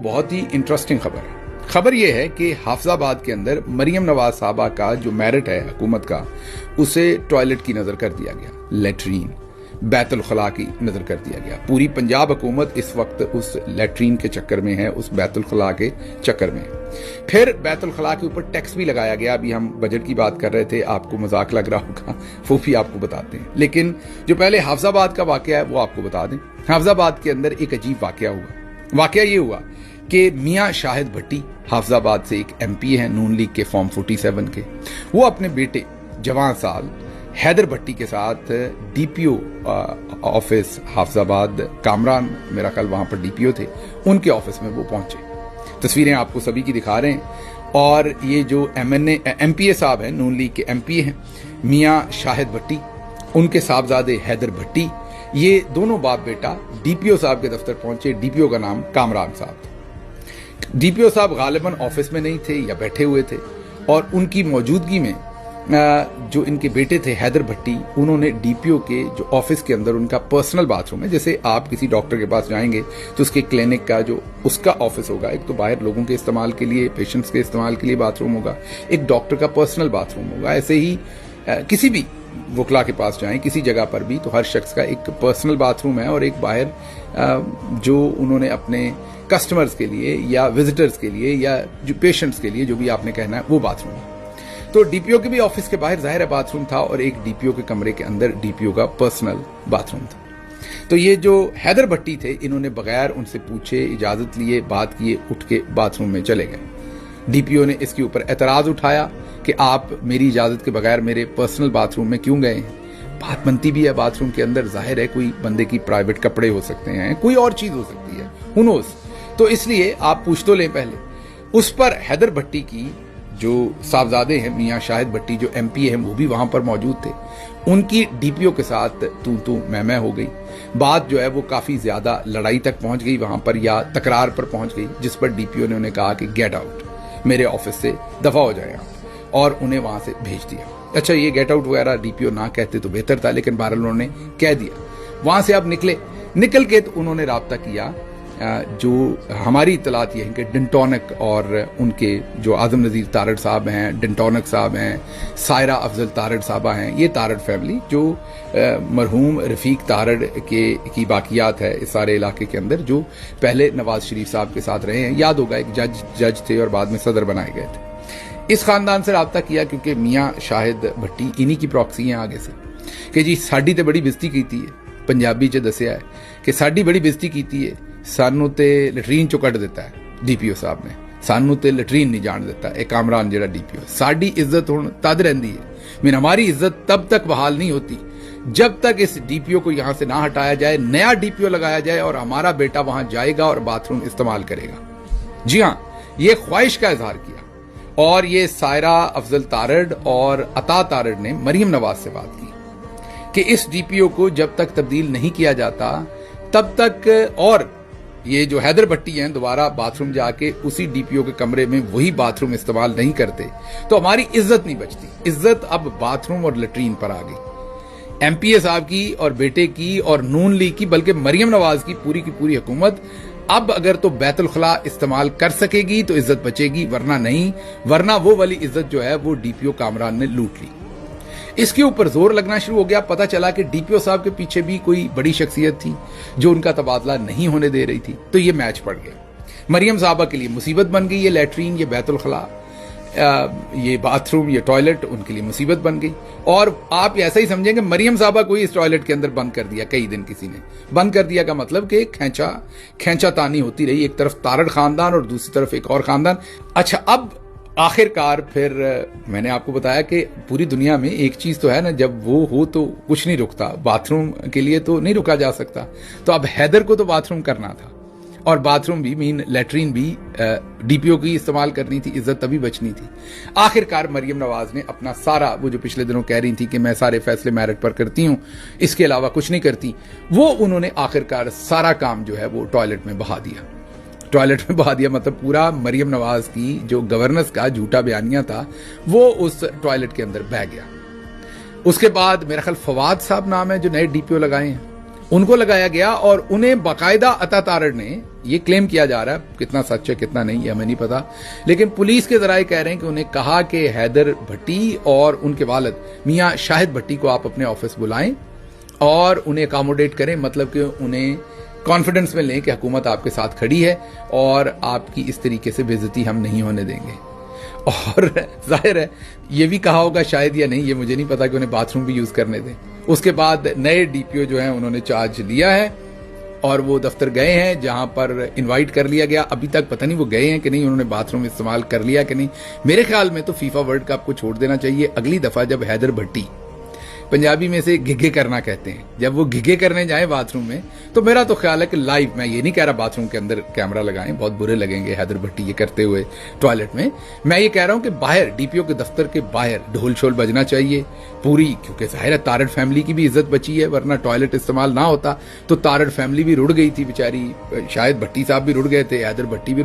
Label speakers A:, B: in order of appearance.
A: बहुत ही इंटरेस्टिंग खबर है। खबर यह है कि हाफिजाबाद के अंदर मरियम नवाज साहबा का जो मेरिट है हुकूमत का, उसे टॉयलेट की नजर कर दिया गया, लैट्रीन बैतुल खला की नजर कर दिया गया। पूरी पंजाब हुकूमत इस वक्त उस लैट्रीन के चक्कर में है, उस बैतुल खला के चक्कर में है। फिर बैतुल खला के ऊपर टैक्स भी लगाया गया। अभी हम बजट की बात कर रहे थे, आपको मजाक लग रहा होगा, वो भी आपको बताते हैं। लेकिन जो पहले हाफिजाबाद का वाकया है वो आपको बता दें। हाफिजाबाद के अंदर एक अजीब वाकया हुआ। वाकया ये हुआ कि मियां शाहिद भट्टी हाफिजाबाद से एक MP हैं, नून लीग के फॉर्म 47 के। वो अपने बेटे जवान साल हैदर भट्टी के साथ DPO ऑफिस हाफिजाबाद, कामरान मेरा ख्याल वहां पर DPO थे, उनके ऑफिस में वो पहुंचे। तस्वीरें आपको सभी की दिखा रहे हैं। और ये जो MPA साहब हैं, नून लीग के MP हैं, मियां शाहिद भट्टी, उनके साहबजादे हैदर भट्टी, ये दोनों बाप बेटा DPO साहब के दफ्तर पहुंचे। DPO का नाम कामरान साहब था। DPO साहब गालिबन ऑफिस में नहीं थे या बैठे हुए थे, और उनकी मौजूदगी में जो इनके बेटे थे हैदर भट्टी, उन्होंने DPO के जो ऑफिस के अंदर उनका पर्सनल बाथरूम है, जैसे आप किसी डॉक्टर के पास जाएंगे तो उसके क्लिनिक का जो उसका ऑफिस होगा, एक तो बाहर लोगों के इस्तेमाल के लिए, पेशेंट्स के इस्तेमाल के लिए बाथरूम होगा, एक डॉक्टर का पर्सनल बाथरूम होगा। ऐसे ही किसी भी वकला के पास जाएं, किसी जगह पर भी, तो हर शख्स का एक पर्सनल बाथरूम है और एक बाहर जो उन्होंने अपने कस्टमर्स के लिए या विजिटर्स के लिए या जो पेशेंट्स के लिए, जो भी आपने कहना है, वो बाथरूम है। तो DPO के भी ऑफिस के बाहर जाहिर है बाथरूम था, और एक DPO के कमरे के अंदर DPO का पर्सनल बाथरूम था। तो ये जो हैदर भट्टी थे, इन्होंने बगैर उनसे पूछे, इजाजत लिए, बात किए, उठ के बाथरूम में चले गए। DPO ने इसके ऊपर एतराज उठाया कि आप मेरी इजाजत के बगैर मेरे पर्सनल बाथरूम में क्यों गए हैं। बात बनती भी है बाथरूम के अंदर, जाहिर है कोई बंदे की प्राइवेट कपड़े हो सकते हैं, कोई और चीज हो सकती है, हू नोज़। तो इसलिए आप पूछ तो लें पहले। उस पर हैदर भट्टी की जो साहबजादे हैं मियां शाहिद भट्टी, जो MP हैं, वो भी वहां पर मौजूद थे। उनकी DPO के साथ तू मैं हो गई। बात जो है वो काफी ज्यादा लड़ाई तक पहुंच गई वहां पर, या तकरार पर पहुंच गई, जिस पर DPO ने उन्हें कहा कि गेट आउट, मेरे ऑफिस से दफा हो जाए आप, और उन्हें वहां से भेज दिया। अच्छा, ये गेट आउट वगैरह DPO ना कहते तो बेहतर था, लेकिन बहरहाल उन्होंने कह दिया। वहां से अब निकल के तो उन्होंने राब्ता किया। जो हमारी इतलात ये है कि डिंटोनिक और उनके जो आजम नज़ीर तारड़ साहब हैं, डिंटोनिक साहब हैं, सायरा अफजल तारड़ साहबा हैं, ये तारड़ फैमिली जो मरहूम रफीक तारड़ की बाकियात है इस सारे इलाके के अंदर, जो पहले नवाज शरीफ साहब के साथ रहे हैं। याद होगा, एक जज थे और बाद में सदर बनाए गए थे। इस खानदान से रब्ता किया, क्योंकि मियां शाहिद भट्टी इन्हीं की प्रॉक्सी हैं आगे से, कि जी साडी ते बड़ी बेइज्जती कीती है। पंजाबी च दसिया है कि साडी बड़ी बेइज्जती कीती है, सानू ते लटरीन चो कट दिता है DPO साहब ने, सानू ते लटरीन नहीं जान दिता। एक कामरान जेड़ा DPO, साडी इज्जत हुण तद रहिंदी है, मीन हमारी इज्जत तब तक बहाल नहीं होती जब तक इस DPO को यहां से ना हटाया जाए, नया DPO लगाया जाए और हमारा बेटा वहां जाएगा और बाथरूम इस्तेमाल करेगा। जी हां, ये ख्वाहिश का इजहार किया। और ये सायरा अफजल तारड़ और अता तारड़ ने मरियम नवाज से बात की कि इस DPO को जब तक तब्दील नहीं किया जाता तब तक, और ये जो हैदर भट्टी हैं दोबारा बाथरूम जाके उसी DPO के कमरे में वही बाथरूम इस्तेमाल नहीं करते, तो हमारी इज्जत नहीं बचती। इज्जत अब बाथरूम और लेट्रीन पर आ गई। MPA साहब की और बेटे की और नून लीग की, बल्कि मरियम नवाज की पूरी हुकूमत अब अगर तो बैतुल खला इस्तेमाल कर सकेगी तो इज्जत बचेगी, वरना नहीं। वरना वो वाली इज्जत जो है वो DPO कामरान ने लूट ली। इसके ऊपर जोर लगना शुरू हो गया। पता चला कि DPO साहब के पीछे भी कोई बड़ी शख्सियत थी जो उनका तबादला नहीं होने दे रही थी। तो ये मैच पड़ गया। मरियम साहबा के लिए मुसीबत बन गई ये लैट्रीन, ये बैतुल खला, ये बाथरूम, ये टॉयलेट उनके लिए मुसीबत बन गई। और आप ऐसा ही समझेंगे मरियम साहबा को इस टॉयलेट के अंदर बंद कर दिया, कई दिन किसी ने बंद कर दिया। का मतलब कि खेंचा तानी होती रही, एक तरफ तारड़ खानदान और दूसरी तरफ एक और खानदान। अच्छा, अब आखिरकार फिर मैंने आपको बताया कि पूरी दुनिया में एक चीज तो है ना, जब वो हो तो कुछ नहीं रुकता, बाथरूम के लिए तो नहीं रुका जा सकता। तो अब हैदर को तो बाथरूम करना था, और बाथरूम भी मीन लैट्रीन भी DPO की इस्तेमाल करनी थी, इज्जत तभी बचनी थी। आखिरकार मरियम नवाज ने अपना सारा, वो जो पिछले दिनों कह रही थी कि मैं सारे फैसले मेरिट पर करती हूं, इसके अलावा कुछ नहीं करती, वो उन्होंने आखिरकार सारा काम जो है वो टॉयलेट में बहा दिया। टॉयलेट में बहा दिया मतलब पूरा मरियम नवाज की जो गवर्नेंस का झूठा बयानिया था वो उस टॉयलेट के अंदर बह गया। उसके बाद मेरा ख्याल फवाद साहब नाम है जो नए DPO लगाए हैं, उनको लगाया गया और उन्हें बाकायदा अता तारड़ ने, ये क्लेम किया जा रहा है, कितना सच है कितना नहीं ये हमें नहीं पता, लेकिन पुलिस के जराए कह रहे हैं कि उन्हें कहा कि हैदर भट्टी और उनके वालिद मियां शाहिद भट्टी को आप अपने ऑफिस बुलाएं और उन्हें अकोमोडेट करें, मतलब कि उन्हें कॉन्फिडेंस में लें कि हुकूमत आपके साथ खड़ी है और आपकी इस तरीके से बेइज्जती हम नहीं होने देंगे। और जाहिर है ये भी कहा होगा शायद या नहीं, ये मुझे नहीं पता कि उन्हें बाथरूम भी यूज करने दें। उसके बाद नए डीपीओ जो हैं उन्होंने चार्ज लिया है और वो दफ्तर गए हैं जहां पर इनवाइट कर लिया गया। अभी तक पता नहीं वो गए हैं कि नहीं, उन्होंने बाथरूम इस्तेमाल कर लिया कि नहीं। मेरे ख्याल में तो फीफा वर्ल्ड कप को छोड़ देना चाहिए। अगली दफा जब हैदर भट्टी, पंजाबी में से घिघे करना कहते हैं, जब वो घिघे करने जाए बाथरूम में, तो मेरा तो ख्याल है कि लाइव, मैं ये नहीं कह रहा बाथरूम के अंदर कैमरा लगाएं, बहुत बुरे लगेंगे हैदर भट्टी ये करते हुए टॉयलेट में। मैं ये कह रहा हूं कि बाहर डीपीओ के दफ्तर के बाहर ढोल शोल बजना चाहिए पूरी, क्योंकि जाहिर है तारड़ फैमिली की भी इज्जत बची है, वरना टॉयलेट इस्तेमाल ना होता तो तारड़ फैमिली भी रुड़ गई थी बेचारी, शायद भट्टी साहब भी रुड़ गए थे, हैदर भट्टी भी